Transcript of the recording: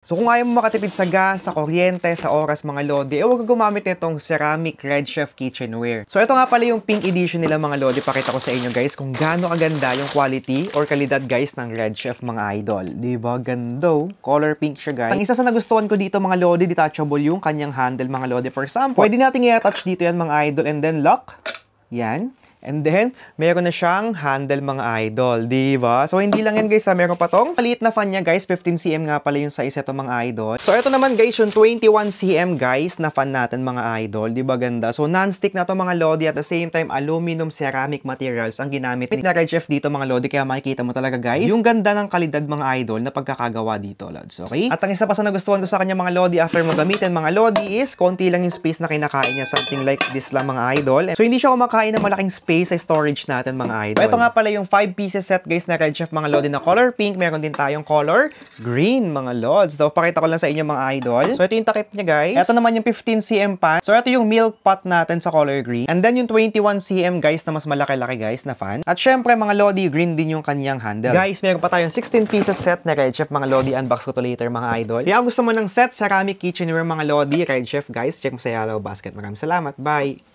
So kung ayaw mo makatipid sa gas, sa kuryente, sa oras mga lodi, huwag kang gumamit nitong ceramic Red Chef kitchenware. So ito nga pala yung pink edition nila mga lodi. Pakita ko sa inyo guys kung gaano kaganda yung quality or kalidad guys ng Red Chef mga idol. Diba? Ganda. Color pink siya guys. Ang isa sa nagustuhan ko dito mga lodi, detachable yung kanyang handle mga lodi. For example, pwede natin i-attach dito yan mga idol and then lock. Yan. And then, meron na siyang handle mga idol, diba? So, hindi lang yan guys, meron pa tong maliit na fan niya guys, 15cm nga pala yung size ito mga idol. So, ito naman guys, yung 21cm guys na fan natin mga idol, diba ganda? So, non-stick na to mga lodi, at the same time, aluminum ceramic materials ang ginamit na Red Chef dito mga lodi, kaya makikita mo talaga guys, yung ganda ng kalidad mga idol na pagkakagawa dito, lods, okay? At ang isa pa sa nagustuhan ko sa kanya mga lodi, after mo gamitin mga lodi is, konti lang yung space na kinakain niya, something like this lang mga idol. So, hindi siya kumakain ng malaking space sa storage natin mga idol. Ito nga pala yung 5 pieces set guys na Red Chef mga lodi na color pink. Meron din tayong color green mga lods. So pakita ko lang sa inyo mga idol. So ito yung takip niya guys. Ito naman yung 15cm pan. So ito yung milk pot natin sa color green. And then yung 21cm guys na mas malaki-laki guys na fan. At syempre mga lodi, green din yung kanyang handle. Guys, meron pa tayong 16 pieces set na Red Chef mga lodi. Unbox ko to later mga idol. Kaya kung gusto mo ng set ceramic kitchenware mga lodi, Red Chef guys, check mo sa yellow basket. Maraming salamat. Bye!